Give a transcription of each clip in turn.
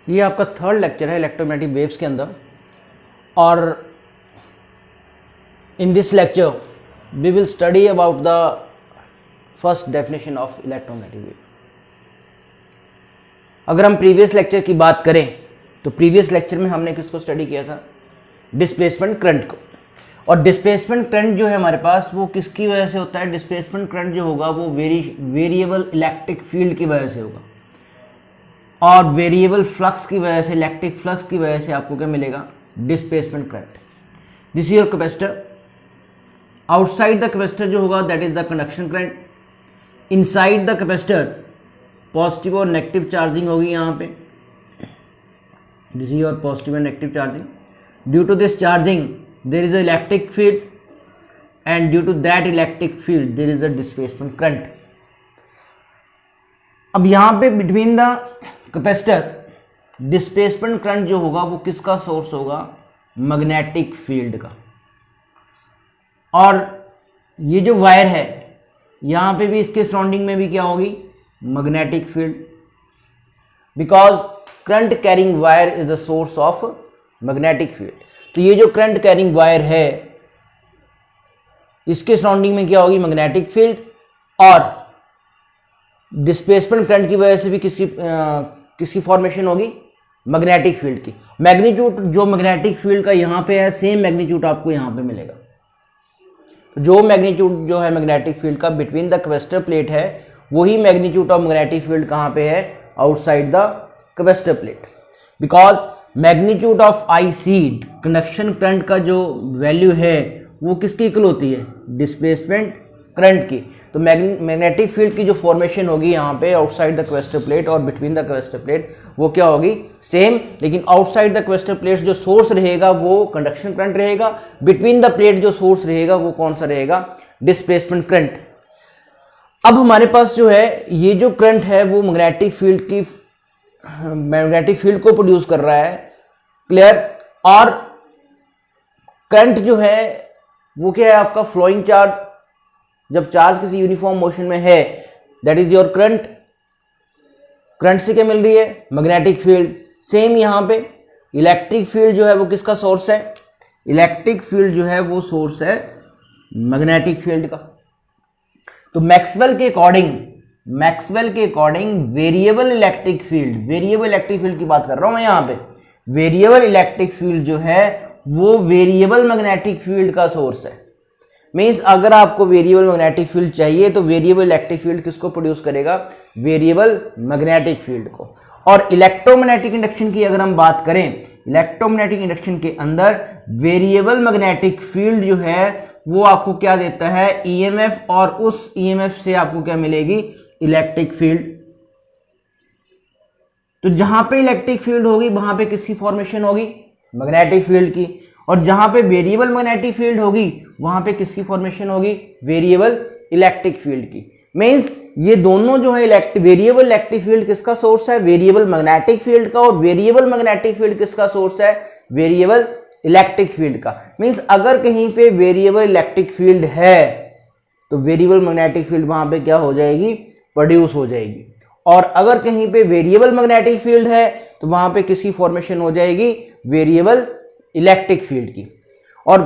ये आपका third lecture है इलेक्ट्रोमैग्नेटिक वेव्स के अंदर, और in this lecture we will study about the first definition of electromagnetic wave. अगर हम प्रीवियस लेक्चर की बात करें तो प्रीवियस लेक्चर में हमने किसको स्टडी किया था? डिस्प्लेसमेंट करंट को। और डिस्प्लेसमेंट करंट जो है हमारे पास वो किसकी वजह से होता है? डिस्प्लेसमेंट करंट जो होगा वो वेरिएबल इलेक्ट्रिक फील्ड की वजह से होगा, और वेरिएबल फ्लक्स की वजह से, इलेक्ट्रिक फ्लक्स की वजह से आपको क्या मिलेगा? Displacement current. This is your capacitor. Outside the capacitor जो होगा that is the conduction current. Inside the capacitor positive और नेगेटिव चार्जिंग होगी यहाँ पे। This is your positive and negative charging. Due to this charging there is a electric field, and due to that electric field there is a displacement current. अब यहाँ पे between the capacitor displacement current जो होगा वो किसका source होगा? Magnetic field का। और ये जो वायर है यहाँ पे भी, इसके सराउंडिंग में भी क्या होगी? Magnetic field, because current carrying wire is the source of magnetic field. तो ये जो करंट कैरिंग वायर है इसके सराउंडिंग में क्या होगी? Magnetic field. और डिस्प्लेसमेंट करंट की वजह से भी किसकी फॉर्मेशन होगी? मैग्नेटिक फील्ड की। मैग्नीट्यूड जो मैग्नेटिक फील्ड का यहाँ पे है सेम मैग्नीट्यूड आपको यहाँ पे मिलेगा। जो मैग्नीट्यूड जो है मैग्नेटिक फील्ड का बिटवीन द कैपेसिटर प्लेट है वही मैग्नीट्यूड ऑफ मैग्नेटिक फील्ड कहाँ पे है? Outside the capacitor plate. Because magnitude of IC conduction current का जो वैल्यू है वो किसकी इक्वल होती है? डिस्प्लेसमेंट करंट की। तो मैग्नेटिक फील्ड की जो फॉर्मेशन होगी यहाँ पे आउटसाइड द कैपेसिटर प्लेट और बिटवीन द कैपेसिटर प्लेट वो क्या होगी? सेम। लेकिन आउटसाइड द कैपेसिटर प्लेट जो सोर्स रहेगा वो कंडक्शन करंट रहेगा, बिटवीन द प्लेट जो सोर्स रहेगा वो कौन सा रहेगा? Displacement current. अब हमारे पास जो है ये जो करंट है वो मैग्नेटिक फील्ड को प्रोड्यूस कर रहा है, क्लियर। और करंट जो है वो क्या है आपका? Flowing charge. जब चार्ज किसी यूनिफॉर्म मोशन में है that is your current. Current से क्या मिल रही है? Magnetic field. सेम यहाँ पे इलेक्ट्रिक फील्ड जो है वो किसका सोर्स है? इलेक्ट्रिक फील्ड जो है वो सोर्स है मैग्नेटिक फील्ड का। तो मैक्सवेल के अकॉर्डिंग वेरिएबल इलेक्ट्रिक फील्ड की बात कर रहा हूं मैं यहाँ पे। वेरिएबल इलेक्ट्रिक फील्ड जो है वो वेरिएबल मैग्नेटिक फील्ड का सोर्स है। मीन्स अगर आपको वेरिएबल मैग्नेटिक फील्ड चाहिए तो वेरिएबल इलेक्ट्रिक फील्ड किसको प्रोड्यूस करेगा? वेरिएबल मैग्नेटिक फील्ड को। और इलेक्ट्रोमैग्नेटिक इंडक्शन की अगर हम बात करें, इलेक्ट्रोमैग्नेटिक इंडक्शन के अंदर वेरिएबल मैग्नेटिक फील्ड जो है वो आपको क्या देता है? EMF, और उस EMF से आपको क्या मिलेगी? Electric field. तो जहां पे इलेक्ट्रिक फील्ड होगी वहां पे किसकी फॉर्मेशन होगी? मैग्नेटिक फील्ड की। और जहां पे वेरिएबल मैग्नेटिक फील्ड होगी वहां पे किसकी फॉर्मेशन होगी? वेरिएबल इलेक्ट्रिक फील्ड की। मींस ये दोनों जो है वेरिएबल इलेक्ट्रिक फील्ड किसका सोर्स है? वेरिएबल मैग्नेटिक फील्ड का। और वेरिएबल मैग्नेटिक फील्ड किसका सोर्स है? वेरिएबल इलेक्ट्रिक फील्ड का। मींस अगर कहीं पे वेरिएबल इलेक्ट्रिक फील्ड है तो वेरिएबल मैग्नेटिक फील्ड वहां पे क्या हो जाएगी? प्रोड्यूस हो जाएगी। और अगर कहीं पे वेरिएबल मैग्नेटिक फील्ड है तो वहां पे किसकी फॉर्मेशन हो जाएगी? वेरिएबल इलेक्ट्रिक फील्ड की। और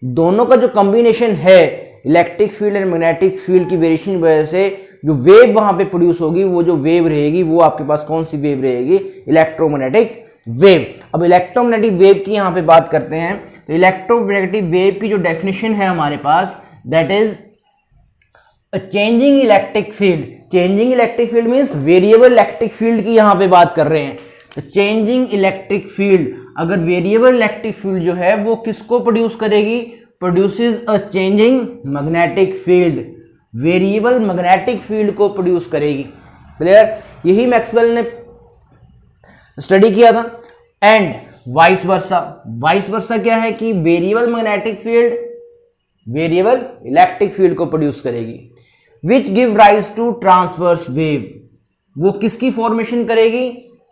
दोनों का जो कॉम्बिनेशन है electric field and magnetic field की वेरिएशन की वजह से जो वेव वहां पे प्रोड्यूस होगी वो जो वेव रहेगी वो आपके पास कौन सी वेव रहेगी? Electromagnetic wave. अब इलेक्ट्रोमैग्नेटिक वेव की यहां पे बात करते हैं तो इलेक्ट्रोमैग्नेटिक वेव की जो डेफिनेशन है हमारे पास that is changing electric field. Changing electric field means variable electric field की यहां पे बात कर रहे हैं। तो चेंजिंग इलेक्ट्रिक फील्ड, अगर वेरिएबल इलेक्ट्रिक फील्ड जो है वो किसको प्रोड्यूस करेगी? Produces a changing magnetic field. Variable magnetic field को प्रोड्यूस करेगी, क्लियर। यही मैक्सवेल ने स्टडी किया था। एंड वाइस वर्सा क्या है कि variable magnetic field variable electric field को प्रोड्यूस करेगी, which give rise to transverse wave. वो किसकी फॉर्मेशन करेगी?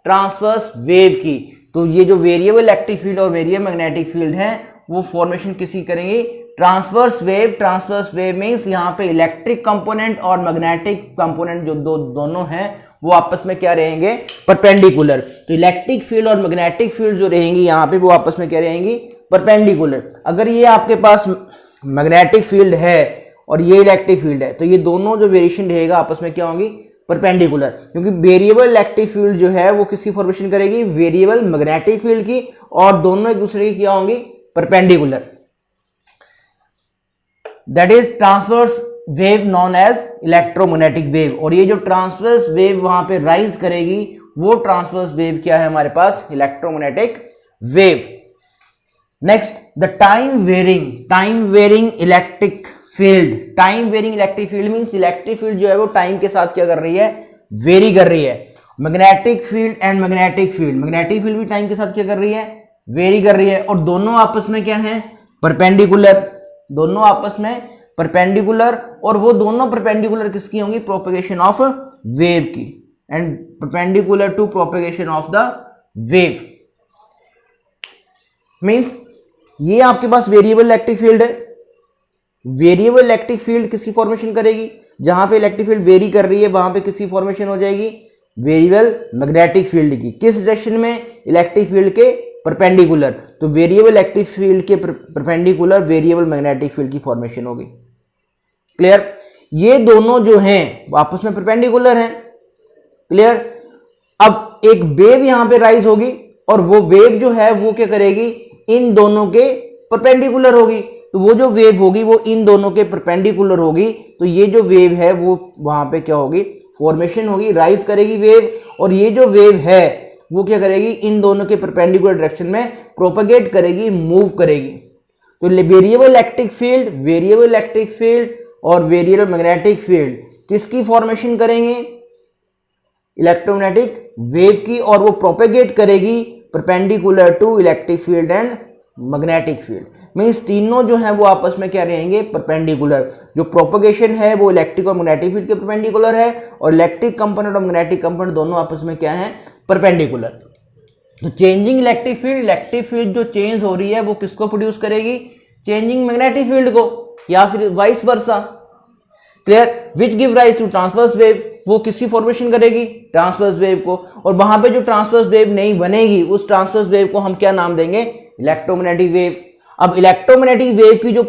ट्रांसवर्स वेव की। तो ये जो वेरिएबल इलेक्ट्रिक फील्ड और वेरिएबल मैग्नेटिक फील्ड है वो फॉर्मेशन किसी करेंगे? ट्रांसवर्स वेव मींस यहाँ पे इलेक्ट्रिक कंपोनेंट और मैग्नेटिक कंपोनेंट जो दोनों हैं वो आपस में क्या रहेंगे, परपेंडिकुलर। तो इलेक्ट्रिक फील्ड और मैग्नेटिक फील्ड जो रहेंगी यहाँ पे वो आपस में क्या रहेंगी, परपेंडिकुलर। अगर ये आपके पास मैग्नेटिक फील्ड है और ये इलेक्ट्रिक फील्ड है तो ये दोनों जो वेरिएशन रहेगा आपस में क्या होंगी, परपेंडिकुलर। क्योंकि वेरिएबल इलेक्ट्रिक फील्ड जो है वो किसकी फॉर्मेशन करेगी, वेरिएबल मैग्नेटिक फील्ड की, और दोनों एक दूसरे की क्या होंगी, perpendicular. That is transverse wave known as electromagnetic wave. और ये जो ट्रांसवर्स वेव वहां पे राइज करेगी वो ट्रांसवर्स वेव क्या है हमारे पास, electromagnetic wave. Next the time varying electric field. Time varying electric field means electric field जो है वो टाइम के साथ क्या कर रही है, वेरी कर रही है। Magnetic field and magnetic field भी टाइम के साथ क्या कर रही है, वेरी कर रही है। और दोनों आपस में क्या है, परपेंडिकुलर। दोनों आपस में परपेंडिकुलर, और वो दोनों परपेंडिकुलर किसकी होंगी, प्रोपेगेशन ऑफ वेव की, and perpendicular to propagation of the wave. Means ये आपके पास वेरिएबल इलेक्ट्रिक फील्ड है। वेरिएबल इलेक्ट्रिक फील्ड किसकी फॉर्मेशन करेगी, जहां पे इलेक्ट्रिक फील्ड वेरी कर रही है वहां पे किसकी फॉर्मेशन हो जाएगी, वेरिएबल मैग्नेटिक फील्ड की। किस डायरेक्शन में, इलेक्ट्रिक फील्ड के परपेंडिकुलर। तो वेरिएबल इलेक्ट्रिक फील्ड के परपेंडिकुलर वेरिएबल मैग्नेटिक फील्ड की फॉर्मेशन होगी। क्लियर। ये दोनों जो हैं वो आपस में परपेंडिकुलर हैं। क्लियर। अब एक वेव यहां पे राइज होगी और वो वेव जो है वो क्या करेगी, इन दोनों के परपेंडिकुलर होगी। तो वो जो वेव होगी वो इन दोनों के परपेंडिकुलर होगी। तो ये जो वेव है वो वहां पे क्या होगी, फॉर्मेशन होगी, राइज करेगी वेव। और ये जो वेव है वो क्या करेगी, इन दोनों के परपेंडिकुलर डायरेक्शन में प्रोपेगेट करेगी, मूव करेगी। तो वेरिएबल इलेक्ट्रिक फील्ड और वेरिएबल मैग्नेटिक फील्ड किसकी फॉर्मेशन करेंगे, इलेक्ट्रोमैग्नेटिक वेव की, और वो प्रोपेगेट करेगी perpendicular to electric field and magnetic field. Means तीनों जो है वो आपस में क्या रहेंगे, परपेंडिकुलर। जो प्रोपेगेशन है वो इलेक्ट्रिक और मैग्नेटिक फील्ड के परपेंडिकुलर है, और इलेक्ट्रिक कंपोनेंट और मैग्नेटिक कंपोनेंट दोनों आपस में क्या है, परपेंडिकुलर। तो चेंजिंग इलेक्ट्रिक फील्ड जो चेंज हो रही है वो किसको प्रोड्यूस करेगी, चेंजिंग मैग्नेटिक फील्ड को, या फिर vice versa. Clear. Which give rise to transverse wave, वो किसकी फॉर्मेशन करेगी, ट्रांसवर्स वेव को। और वहां पे जो ट्रांसवर्स वेव नहीं बनेगी उस ट्रांसवर्स वेव को हम क्या नाम देंगे, इलेक्ट्रोमैग्नेटिक वेव। अब इलेक्ट्रोमैग्नेटिक वेव की जो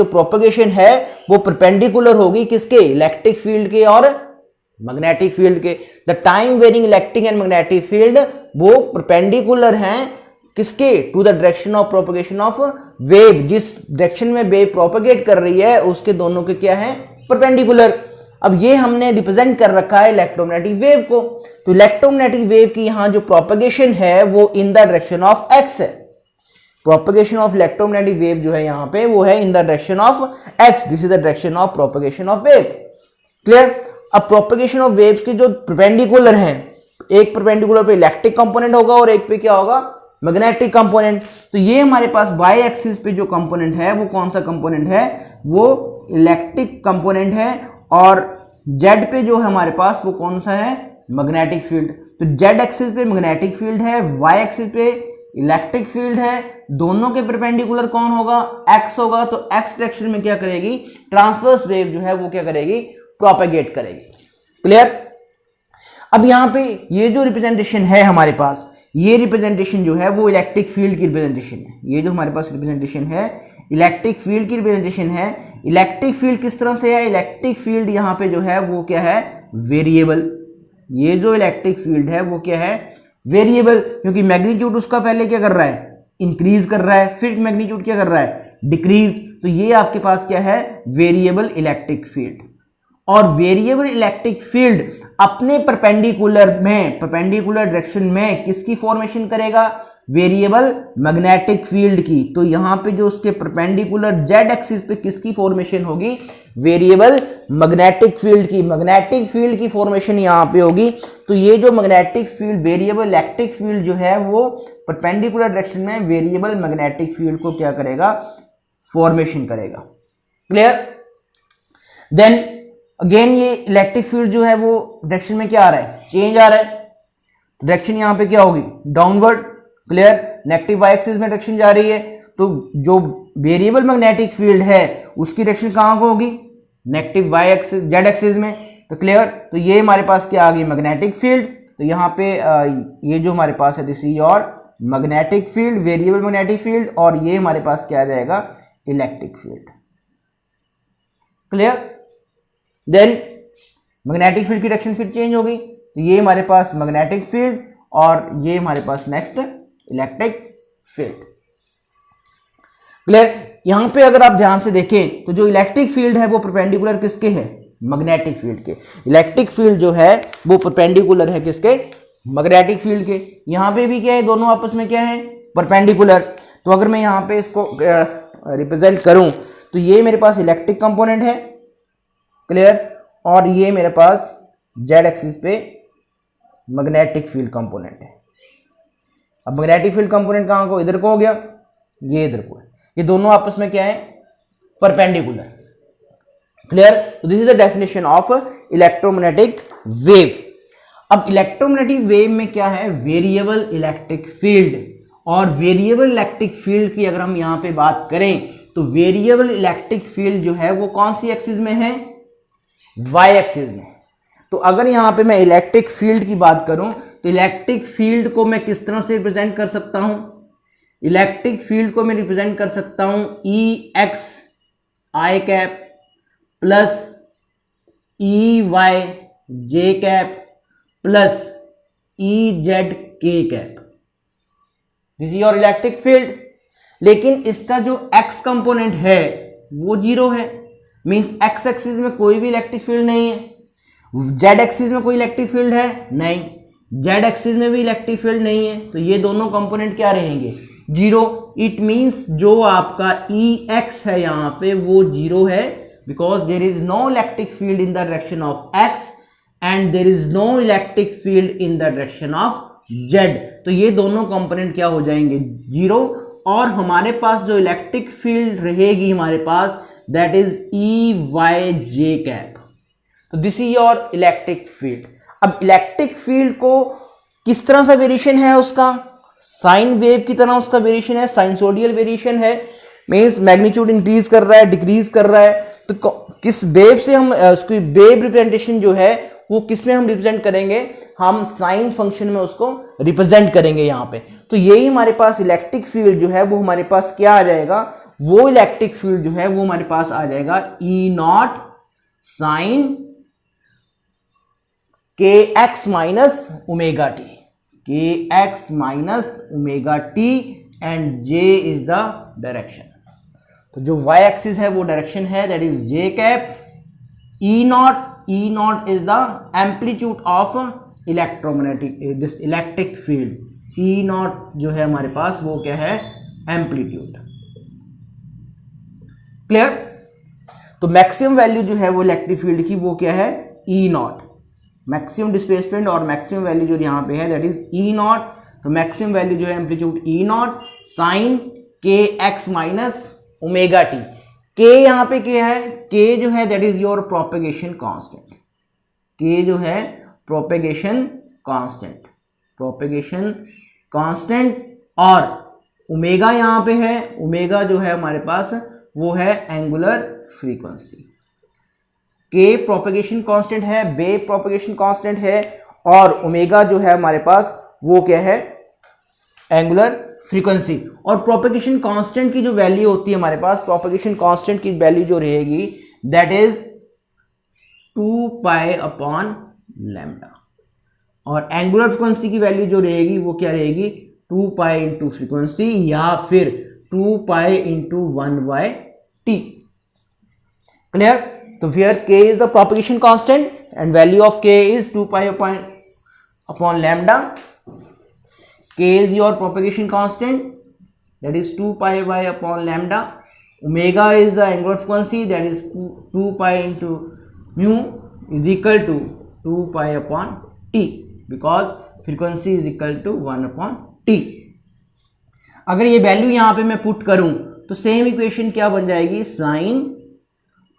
प्रोपेगेशन है वो परपेंडिकुलर होगी किसके, इलेक्ट्रिक फील्ड के और मैग्नेटिक फील्ड के। The time varying electric and magnetic field वो परपेंडिकुलर हैं किसके, to the direction of propagation of wave. जिस डायरेक्शन में वेव प्रोपेगेट कर रही है उसके दोनों के क्या है, परपेंडिकुलर। अब ये हमने रिप्रेजेंट कर रखा है इलेक्ट्रोमैग्नेटिक वेव को। तो इलेक्ट्रोमैग्नेटिक वेव की यहां जो प्रोपेगेशन है वो इन द डायरेक्शन ऑफ एक्स है। प्रोपेगेशन ऑफ इलेक्ट्रोमैग्नेटिक वेव जो है यहां पे वो है इन the direction of x. This is the direction of propagation of wave. Clear. अब प्रोपेगेशन ऑफ वेव्स के जो परपेंडिकुलर हैं, एक परपेंडिकुलर पे इलेक्ट्रिक कंपोनेंट होगा और एक पे क्या होगा, मैग्नेटिक कंपोनेंट। तो ये हमारे पास वाई एक्सिस पे जो कंपोनेंट है वो कौन सा कंपोनेंट है, वो इलेक्ट्रिक कंपोनेंट है, और जेड पे जो है हमारे पास वो कौन सा है, मैग्नेटिक फील्ड। तो जेड एक्सिस पे मैग्नेटिक फील्ड है, वाई एक्सिस पे इलेक्ट्रिक फील्ड है। दोनों के परपेंडिकुलर कौन होगा, एक्स होगा। तो एक्स डायरेक्शन में क्या करेगी, ट्रांसवर्स वेव जो है वो क्या करेगी, प्रोपेगेट करेगी। क्लियर। अब यहां पे ये जो रिप्रेजेंटेशन है हमारे पास, ये रिप्रेजेंटेशन जो है वो इलेक्ट्रिक फील्ड की रिप्रेजेंटेशन है। ये जो हमारे पास रिप्रेजेंटेशन है इलेक्ट्रिक फील्ड की रिप्रेजेंटेशन है। इलेक्ट्रिक फील्ड किस तरह से है, इलेक्ट्रिक फील्ड यहां पे जो है वो क्या है, वेरिएबल। ये जो इलेक्ट्रिक फील्ड है वो क्या है, वेरिएबल। क्योंकि मैग्नीट्यूड उसका पहले क्या कर रहा है, इंक्रीज कर रहा है, फिर मैग्नीट्यूड क्या कर रहा है, डिक्रीज। तो ये आपके पास क्या है, वेरिएबल इलेक्ट्रिक फील्ड। और वेरिएबल इलेक्ट्रिक फील्ड अपने परपेंडिकुलर डायरेक्शन में किसकी फॉर्मेशन करेगा, वेरिएबल मैग्नेटिक फील्ड की। तो यहां पे जो उसके परपेंडिकुलर जेड एक्सिस पे किसकी फॉर्मेशन होगी, वेरिएबल मैग्नेटिक फील्ड की। मैग्नेटिक फील्ड की फॉर्मेशन यहां पे होगी। तो ये जो magnetic field, variable electric field जो है वो परपेंडिकुलर डायरेक्शन में वेरिएबल मैग्नेटिक फील्ड को क्या करेगा, फॉर्मेशन करेगा। क्लियर। देन अगेन ये इलेक्ट्रिक फील्ड जो है वो डायरेक्शन में क्या आ रहा है, चेंज आ रहा है। डायरेक्शन यहां पे क्या होगी, downward. Clear. Negative Y axis में डायरेक्शन जा रही है। तो जो वेरिएबल मैग्नेटिक फील्ड है उसकी डायरेक्शन कहाँ को होगी, negative Y axis Z axis में। तो क्लियर, तो ये हमारे पास क्या आ गई, मैग्नेटिक फील्ड। तो यहाँ पे ये जो हमारे पास है this is your magnetic field, variable magnetic field, और ये हमारे पास क्या आ जाएगा, electric field. Clear, then magnetic field की डायरेक्शन फिर चेंज हो गई, तो ये हमारे पास मैग्नेटिक फील्ड और ये हमारे पास नेक्स्ट इलेक्ट्रिक फील्ड। क्लियर, यहां पे अगर आप ध्यान से देखें तो जो इलेक्ट्रिक फील्ड है वो परपेंडिकुलर किसके है, मैग्नेटिक फील्ड के। इलेक्ट्रिक फील्ड जो है वो परपेंडिकुलर है किसके, मैग्नेटिक फील्ड के। यहां पे भी क्या है, दोनों आपस में क्या है, परपेंडिकुलर। तो अगर मैं यहां पे इसको रिप्रेजेंट करूं तो ये मेरे पास इलेक्ट्रिक कंपोनेंट है, क्लियर, और ये मेरे पास जेड एक्सिस पे मैग्नेटिक फील्ड कंपोनेंट है। अब मैग्नेटिक फील्ड कंपोनेंट कहां को, इधर को हो गया, ये इधर को है, ये दोनों आपस में क्या है, परपेंडिकुलर। क्लियर, तो this is the definition of electromagnetic wave. अब इलेक्ट्रोमैग्नेटिक वेव में क्या है, वेरिएबल इलेक्ट्रिक फील्ड। और वेरिएबल इलेक्ट्रिक फील्ड की अगर हम यहां पे बात करें तो वेरिएबल इलेक्ट्रिक फील्ड जो है वो कौन सी एक्सिस में है, वाई एक्सिस में। तो अगर यहां पे मैं इलेक्ट्रिक फील्ड की बात करूं तो इलेक्ट्रिक फील्ड को मैं किस तरह से रिप्रेजेंट कर सकता हूं, इलेक्ट्रिक फील्ड को मैं रिप्रेजेंट कर सकता हूं ई एक्स आई कैप प्लस ई Y J cap plus E Z के cap, this is your electric field. लेकिन इसका जो एक्स कंपोनेंट है वो जीरो है, मींस एक्स एक्सिस में कोई भी इलेक्ट्रिक फील्ड नहीं है। जेड एक्सिस में कोई इलेक्ट्रिक फील्ड है नहीं, जेड एक्सिस में भी इलेक्ट्रिक फील्ड नहीं है, तो ये दोनों कंपोनेंट क्या रहेंगे, जीरो। इट मींस जो आपका ई एक्स है यहां पे वो जीरो है, because there is no electric field in the direction of X and there is no electric field in the direction of Z. तो ये दोनों कंपोनेंट क्या हो जाएंगे, जीरो। और हमारे पास जो इलेक्ट्रिक फील्ड रहेगी हमारे पास, that is E Y J cap. तो this is your electric field. अब इलेक्ट्रिक फील्ड को किस तरह सा वेरिएशन है उसका, साइन वेव की तरह उसका वेरिएशन है, साइनसोडियल वेरिएशन है, मींस मैग्नीट्यूड इंक्रीज कर रहा है, डिक्रीज कर रहा है। तो किस वेव से हम उसकी वेव रिप्रेजेंटेशन जो है वो किस में हम रिप्रेजेंट करेंगे, हम साइन फंक्शन में उसको रिप्रेजेंट करेंगे यहां पे। तो यही हमारे पास इलेक्ट्रिक फील्ड जो है वो हमारे पास क्या आ जाएगा, वो इलेक्ट्रिक फील्ड जो है वो हमारे पास आ जाएगा ई नॉट साइन के एक्स माइनस ओमेगा टी, के X minus omega T and J is the direction. तो जो y एक्सिस है वो डायरेक्शन है, that is j cap. E not is the amplitude of electromagnetic this electric field. E not जो है हमारे पास वो क्या है, एम्पलीट्यूड। क्लियर, तो मैक्सिमम वैल्यू जो है वो इलेक्ट्रिक फील्ड की वो क्या है, ई नॉट। मैक्सिमम डिस्प्लेसमेंट और मैक्सिमम वैल्यू जो यहां पे है दैट इज ई नॉट। तो मैक्सिमम वैल्यू जो है एम्पलीट्यूड ई नॉट साइन के एक्स माइनस ओमेगा टी। के यहां पे क्या है, के जो है that is your propagation constant. के जो है प्रोपेगेशन कांस्टेंट, प्रोपेगेशन कांस्टेंट। और ओमेगा यहां पे है, ओमेगा जो है हमारे पास वो है एंगुलर फ्रीक्वेंसी। के प्रोपेगेशन कांस्टेंट है, वेव प्रोपेगेशन कांस्टेंट है, और ओमेगा जो है हमारे पास वो क्या है, एंगुलर फ्रीक्वेंसी। और प्रोपेगेशन कांस्टेंट की जो वैल्यू होती है हमारे पास, प्रोपेगेशन कांस्टेंट की वैल्यू जो रहेगी that is 2 pi upon lambda. और एंगुलर फ्रीक्वेंसी की वैल्यू जो रहेगी वो क्या रहेगी, 2 पाई इंटू फ्रीक्वेंसी या फिर 2 pi into 1 by T. Clear, तो फिर k is the propagation constant and value of k is 2 pi upon lambda. K is your propagation constant, that is 2 pi by upon lambda. Omega is the angular frequency, that is 2 pi into mu is equal to 2 pi upon t, because frequency is equal to 1 upon t. अगर ये value यहाँ पे मैं put करूं तो same equation क्या बन जाएगी, sine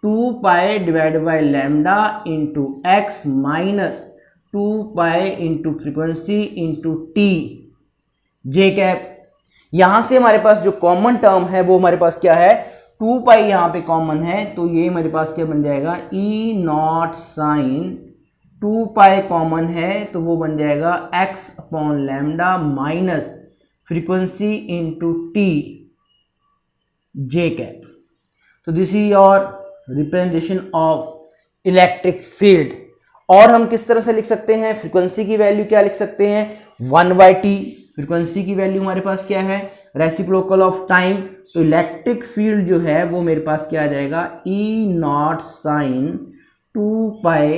2 pi divide by lambda into X minus 2 pi into frequency into T J cap. यहां से हमारे पास जो कॉमन टर्म है वो हमारे पास क्या है, 2 पाई यहां पे कॉमन है, तो ये हमारे पास क्या बन जाएगा, E not sine 2 pi common है तो वो बन जाएगा x upon lambda minus frequency into T J cap. तो this is your representation of electric field. और हम किस तरह से लिख सकते हैं, फ्रीक्वेंसी की वैल्यू क्या लिख सकते हैं, 1/t। फ्रीक्वेंसी की वैल्यू हमारे पास क्या है, रेसिप्रोकल ऑफ टाइम। तो इलेक्ट्रिक फील्ड जो है वो मेरे पास क्या आ जाएगा, E not sine 2 pi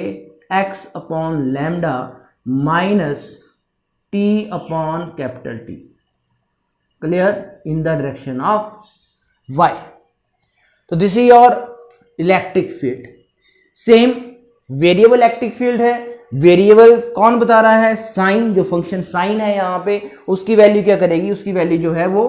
X upon lambda minus T upon capital T, clear, in the direction of Y. तो this is your electric field. Same variable electric field है, वेरिएबल कौन बता रहा है, साइन, जो फंक्शन साइन है यहाँ पे, उसकी वैल्यू क्या करेगी, उसकी वैल्यू जो है वो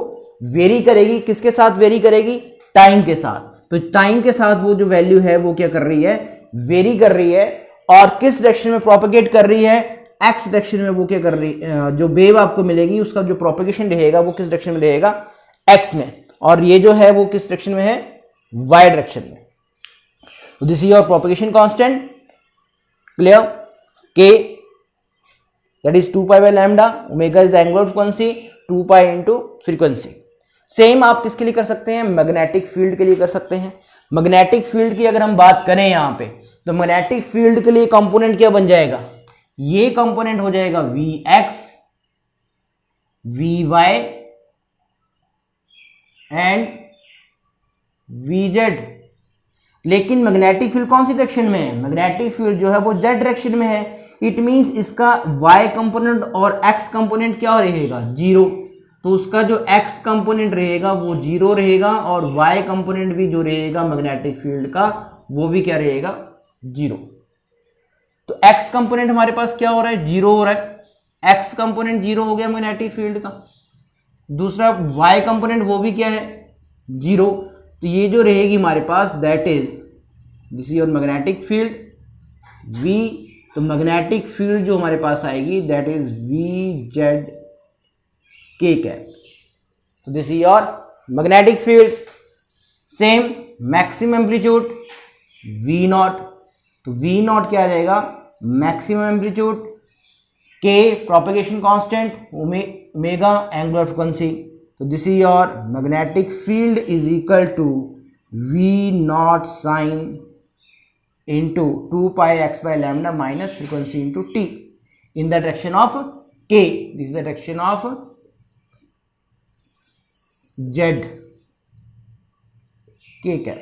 वेरी करेगी, किसके साथ वेरी करेगी, टाइम के साथ। तो टाइम के साथ वो जो वैल्यू है वो क्या कर रही है, वेरी कर रही है। और किस डायरेक्शन में प्रोपेगेट कर रही है, एक्स डायरेक्शन में वो क्या कर रही है, जो वेव आपको मिलेगी उसका जो प्रोपेगेशन रहेगा वो किस डायरेक्शन में रहेगा, एक्स में, और ये जो है वो किस डायरेक्शन में है, वाई डायरेक्शन में। तो this is your propagation constant, clear, k that is 2 pi by lambda, omega is the angular frequency, 2 pi into frequency। Same आप किसके लिए कर सकते हैं, मैग्नेटिक फील्ड के लिए कर सकते हैं। मैग्नेटिक फील्ड की अगर हम बात करें यहाँ पे, तो मैग्नेटिक फील्ड के लिए कंपोनेंट क्या बन जाएगा, ये कंपोनेंट हो जाएगा Vx, Vy एंड Vz। लेकिन मैग्नेटिक फील्ड कौन सी डायरेक्शन में है, मैग्नेटिक फील्ड जो है वो जेड डायरेक्शन में है। इट मींस इसका y कंपोनेंट और x कंपोनेंट क्या रहेगा, जीरो। तो उसका जो x कंपोनेंट रहेगा वो जीरो रहेगा, और y कंपोनेंट भी जो रहेगा मैग्नेटिक फील्ड का वो भी क्या रहेगा, जीरो। तो x कंपोनेंट हमारे पास क्या हो रहा है, जीरो हो रहा है, x कंपोनेंट जीरो हो गया मैग्नेटिक फील्ड का। दूसरा y कंपोनेंट वो भी क्या है, जीरो। तो ये जो रहेगी हमारे पास, that is this is your magnetic field v। तो मैग्नेटिक फील्ड जो हमारे पास आएगी that is Vz k cap. तो this is your magnetic field. Same maximum amplitude v nought, तो v नॉट क्या आ जाएगा, maximum amplitude, k propagation constant, omega angular frequency. तो this is your magnetic field is equal to v not sine into 2 pi x by lambda minus frequency into t in the direction of k. This is the direction of z k cap,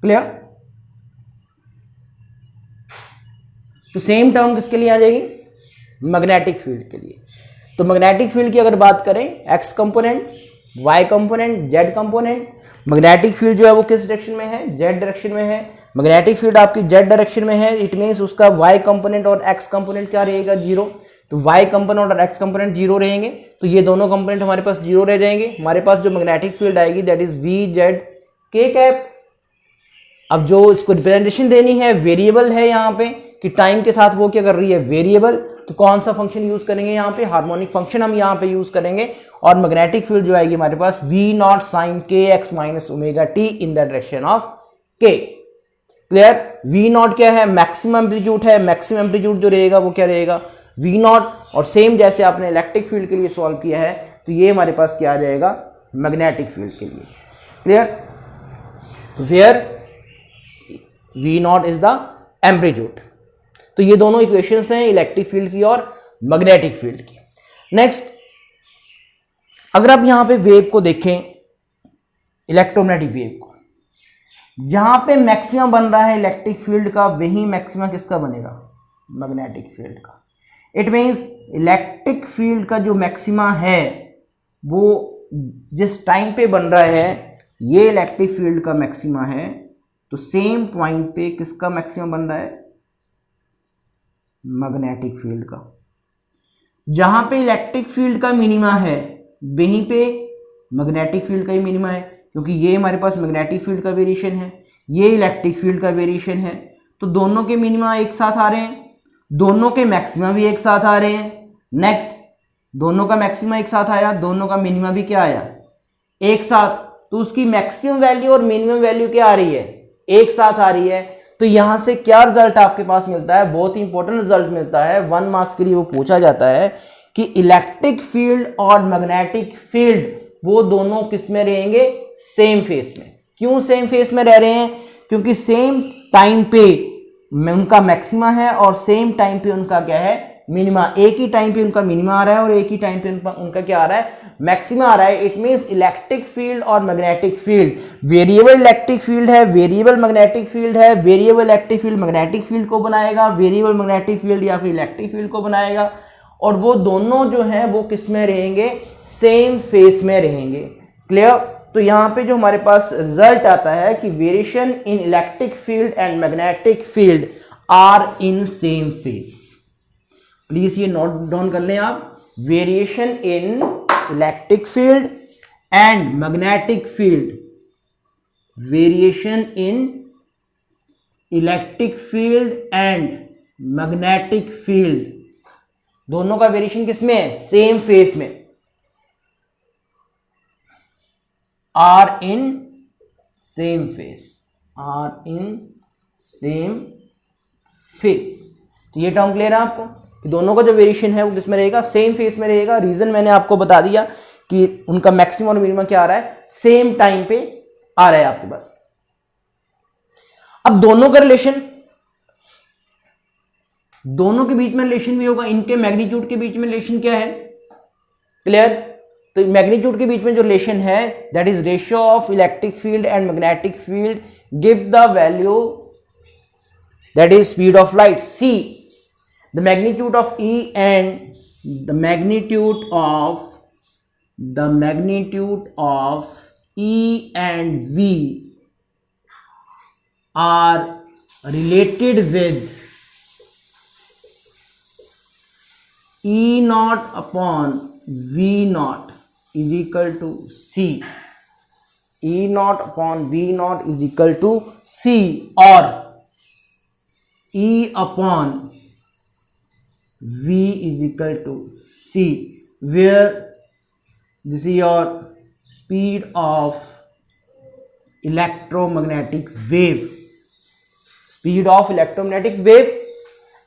clear। तो same term किसके लिए आ जाएगी, magnetic field के लिए। तो magnetic field की अगर बात करें, x component, y component, z component. Magnetic field जो है वो किस डायरेक्शन में है, z डायरेक्शन में है। मैग्नेटिक फील्ड आपकी z डायरेक्शन में है, इट मींस उसका y कंपोनेंट और x कंपोनेंट क्या रहेगा, जीरो। तो y कंपोनेंट और x कंपोनेंट जीरो रहेंगे, तो ये दोनों कंपोनेंट हमारे पास जीरो रह जाएंगे। हमारे पास जो मैग्नेटिक फील्ड आएगी that is Vz k cap. अब जो इसको रिप्रेजेंटेशन देनी है, वेरिएबल है यहाँ पे कि टाइम के साथ वो क्या कर रही है, वेरिएबल। तो कौन सा फंक्शन यूज करेंगे यहाँ पे, हार्मोनिक फंक्शन हम यहाँ पे यूज करेंगे। और मैग्नेटिक फील्ड जो आएगी हमारे पास v नॉट साइन के X minus omega T in the direction of k, clear. v nought क्या है, मैक्सिमम एम्पलीट्यूड है, मैक्सिमम एम्पलीट्यूड जो रहेगा वो क्या रहेगा, v नॉट। और सेम जैसे आपने इलेक्ट्रिक फील्ड के लिए सॉल्व किया है, तो ये हमारे पास क्या आ जाएगा, मैग्नेटिक फील्ड के लिए, क्लियर। तो where v naught is the amplitude. तो ये दोनों इक्वेशंस हैं इलेक्ट्रिक फील्ड की और मैग्नेटिक फील्ड की। नेक्स्ट, अगर आप यहां पे वेव को देखें, इलेक्ट्रोमैग्नेटिक वेव को, जहां पे मैक्सिमम बन रहा है इलेक्ट्रिक फील्ड का, वही मैक्सिमम किसका बनेगा, मैग्नेटिक फील्ड का। इट मींस इलेक्ट्रिक फील्ड का जो मैक्सिमा है वो जिस टाइम पे बन रहा है, ये इलेक्ट्रिक फील्ड का मैक्सिमा है, तो सेम पॉइंट पे किसका मैक्सिमम बन रहा है, मैग्नेटिक फील्ड का। जहां पे इलेक्ट्रिक फील्ड का मिनिमा है वहीं पे मैग्नेटिक फील्ड का ही मिनिमा है, क्योंकि ये हमारे पास मैग्नेटिक फील्ड का वेरिएशन है, ये इलेक्ट्रिक फील्ड का वेरिएशन है। तो दोनों के मिनिमा एक साथ आ रहे हैं, दोनों के मैक्सिमा भी एक साथ आ रहे हैं। नेक्स्ट, दोनों का मैक्सिमा एक साथ आया, दोनों का मिनिमा भी क्या आया, एक साथ, तो उसकी मैक्सिमम वैल्यू और मिनिमम वैल्यू क्या आ रही है, एक साथ आ रही है। तो यहां से क्या रिजल्ट आपके पास मिलता है, बहुत ही इंपॉर्टेंट रिजल्ट मिलता है, 1 मार्क्स के लिए वो पूछा जाता है कि इलेक्ट्रिक फील्ड और मैग्नेटिक फील्ड वो दोनों किस में रहेंगे, सेम फेस में। क्यों सेम फेस में रह रहे हैं, क्योंकि सेम टाइम पे उनका मैक्सिमा है और सेम टाइम पे उनका क्या है, मिनिमा। एक ही टाइम पे उनका मिनिमा आ रहा है और एक ही टाइम पे उनका क्या आ रहा है, मैक्सिमा आ रहा है। इट मींस इलेक्ट्रिक फील्ड और magnetic field, variable electric field है, वेरिएबल मैग्नेटिक फील्ड है, variable electric field magnetic field को बनाएगा, वेरिएबल मैग्नेटिक फील्ड या फिर इलेक्ट्रिक फील्ड को बनाएगा, और वो दोनों जो हैं वो किस में रहेंगे, सेम फेस में रहेंगे। क्लियर। तो यहां पे जो हमारे पास रिजल्ट आता है कि variation in electric field and magnetic field are in same phase. Please ये नोट डाउन कर लें आप, variation in electric field and magnetic field, variation in electric field and magnetic field, दोनों का वेरिएशन किसमें है, सेम फेस में, are in same phase, are in same phase. तो ये टर्म क्लियर है आपको कि दोनों का जो वेरिएशन है वो किसमें रहेगा, सेम फेस में रहेगा। रीजन मैंने आपको बता दिया कि उनका मैक्सिमम और मिनिमम क्या आ रहा है, सेम टाइम पे आ रहा है आपके पास। अब दोनों का रिलेशन, दोनों के बीच में रिलेशन भी होगा, इनके मैग्नीट्यूड के बीच में रिलेशन क्या है, क्लियर। तो मैग्नीट्यूड के बीच में जो रिलेशन है that is ratio of electric field and magnetic field give the value that is speed of light. See the magnitude of E and the magnitude of E and V are related with E naught upon V naught is equal to C. E naught upon V naught is equal to C, or E upon V is equal to C, where this is your speed of electromagnetic wave,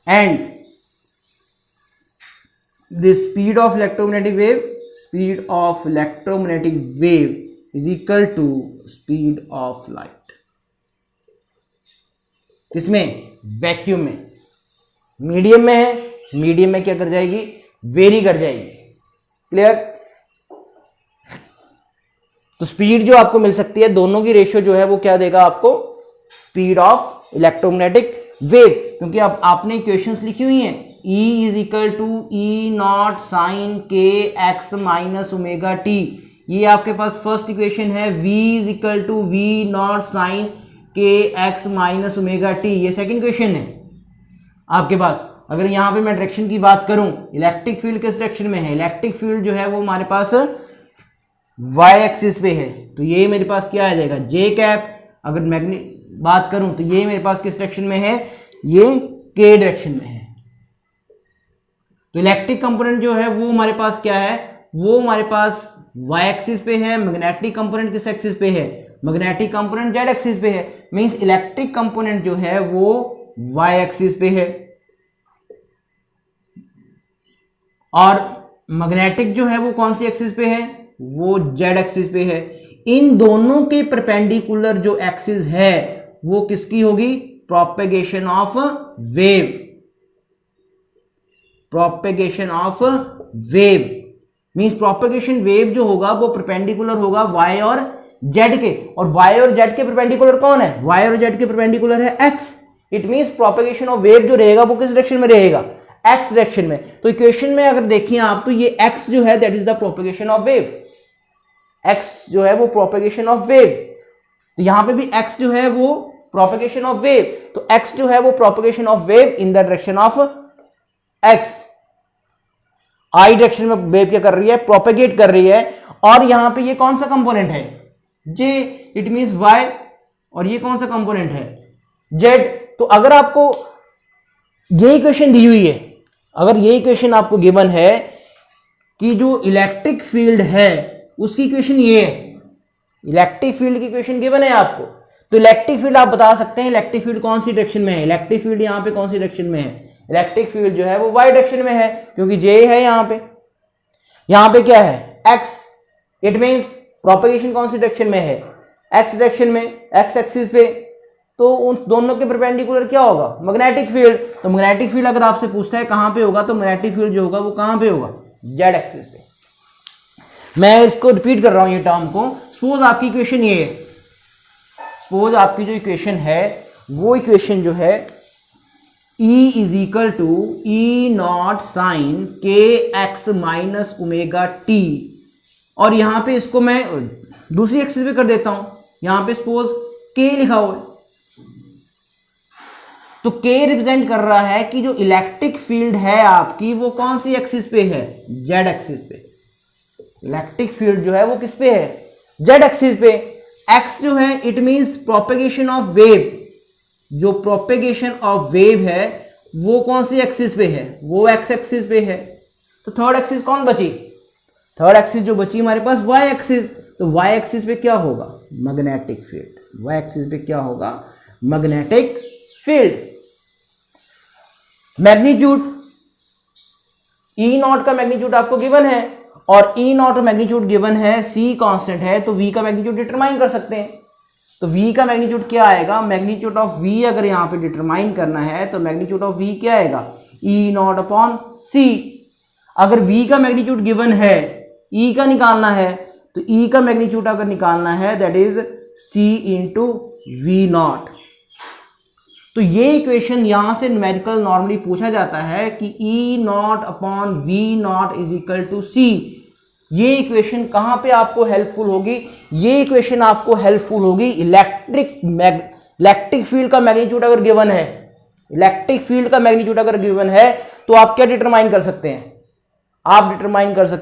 and the speed of electromagnetic wave is equal to speed of light. किसमें, vacuum में। Medium में है, medium में क्या कर जाएगी, very कर जाएगी। क्लियर। तो स्पीड जो आपको मिल सकती है, दोनों की रेशियो जो है वो क्या देगा आपको, स्पीड ऑफ इलेक्ट्रोमैग्नेटिक वेव। क्योंकि अब आपने इक्वेशंस लिखी हुई हैं, E is equal to E naught sine के एक्स माइनस ओमेगा टी, ये आपके पास फर्स्ट इक्वेशन है। V is equal to V not sine के एक्स माइनस ओमेगा टी, ये सेकंड इक्वेशन है आपके पास। अगर यहां पे मैं डायरेक्शन की बात करूं, इलेक्ट्रिक फील्ड किस डायरेक्शन में है, इलेक्ट्रिक फील्ड जो है वो हमारे पास y एक्सिस पे है, तो ये मेरे पास क्या आ जाएगा, जे कैप। अगर बात करूं तो ये मेरे पास किस डायरेक्शन में है, ये k डायरेक्शन में है। तो इलेक्ट्रिक कंपोनेंट जो है वो हमारे पास क्या है, वो हमारे पास y एक्सिस पे है। मैग्नेटिक कंपोनेंट किस एक्सिस पे है, मैग्नेटिक कंपोनेंट z एक्सिस पे है। मींस इलेक्ट्रिक कंपोनेंट जो है वो y एक्सिस पे है और मैग्नेटिक जो है वो कौन सी एक्सिस पे है, वो z एक्सिस पे है। इन दोनों के परपेंडिकुलर जो एक्सिस है वो किसकी होगी, propagation of wave, propagation of wave. Means propagation wave जो होगा वो परपेंडिकुलर होगा y और z के, और y और z के परपेंडिकुलर कौन है, y और z के परपेंडिकुलर है x। It means propagation of wave जो रहेगा वो किस डायरेक्शन में रहेगा, x डायरेक्शन में। तो इक्वेशन में अगर देखिए आप, तो ये x जो है that is the propagation of wave, x जो है वो प्रोपेगेशन ऑफ वेव। तो यहां पे भी x जो है वो प्रोपेगेशन ऑफ वेव, तो x जो है वो propagation of wave in the direction of x। I direction में वेव क्या कर रही है, प्रोपेगेट कर रही है। और यहां पे ये कौन सा कंपोनेंट है, j, इट मींस y, और ये कौन सा कंपोनेंट है, z। तो अगर आपको ये इक्वेशन दी हुई है, अगर ये इक्वेशन आपको गिवन है कि जो इलेक्ट्रिक फील्ड है उसकी इक्वेशन ये है, इलेक्ट्रिक फील्ड की इक्वेशन गिवन है आपको। तो इलेक्ट्रिक फील्ड आप बता सकते हैं इलेक्ट्रिक फील्ड कौन सी डायरेक्शन में है, इलेक्ट्रिक फील्ड यहाँ पे कौन सी डायरेक्शन में है, इलेक्ट्रिक फील्ड जो है वो वाई डायरेक्शन में है, क्योंकि जे है यहाँ पे क्या है एक्स, इट मीन्स प्रोपेगेशन कौन सी डायरेक्शन में है, एक्स डायरेक्शन में, एक्स एक्सिस पे। तो उन दोनों के परपेंडिकुलर क्या होगा, मैग्नेटिक फील्ड। तो मैग्नेटिक फील्ड अगर आपसे पूछता है कहां पे होगा, तो मैग्नेटिक फील्ड जो होगा वो कहां पे होगा, जेड एक्सिस पे। मैं इसको रिपीट कर रहा हूं ये टर्म को। सपोज आपकी इक्वेशन ये है, सपोज आपकी जो इक्वेशन है वो इक्वेशन जो है E is equal to E not sine के एक्स माइनस ओमेगा टी, और यहां पे इसको मैं दूसरी एक्सिस पे कर देता हूं, यहां पे सपोज के लिखा हुआ है, तो के रिप्रेजेंट कर रहा है कि जो इलेक्ट्रिक फील्ड है आपकी वो कौन सी एक्सिस पे है, जेड एक्सिस पे। इलेक्ट्रिक फील्ड जो है वो किस पे है, जेड एक्सिस पे। एक्स जो है it means propagation of wave, जो प्रोपेगेशन ऑफ वेव है वो कौन सी एक्सिस पे है, वो एक्स एक्सिस पे है। तो थर्ड एक्सिस कौन बची, थर्ड एक्सिस जो बची हमारे पास वाई एक्सिस। तो वाई एक्सिस पे क्या होगा, मैग्नेटिक फील्ड, वाई एक्सिस पे क्या होगा, magnetic field. Magnitude, E not का मैग्नीट्यूड आपको गिवन है, और ई नॉट का मैग्नीट्यूड गिवन है, सी कांस्टेंट है, तो वी का मैग्नीट्यूड डिटरमाइन कर सकते हैं। तो v का मैग्नीट्यूड क्या आएगा, मैग्नीट्यूड ऑफ v अगर यहाँ पे डिटरमाइन करना है तो मैग्नीट्यूड ऑफ v क्या आएगा, ई नॉट अपॉन सी। अगर v का मैग्नीट्यूड गिवन है, e का निकालना है, तो e का मैग्नीट्यूड अगर निकालना है that is c into V naught. तो ये इक्वेशन यहां से न्यूमेरिकल नॉर्मली पूछा जाता है कि e nought upon V nought is equal to C. ये इक्वेशन कहां पे आपको हेल्पफुल होगी, ये इक्वेशन आपको हेल्पफुल होगी इलेक्ट्रिक फील्ड का मैग्नीट्यूड अगर गिवन है, इलेक्ट्रिक फील्ड का मैग्नीट्यूड अगर गिवन है तो आप क्या डिटरमाइन कर सकते हैं, आप डिटरमाइन कर सकते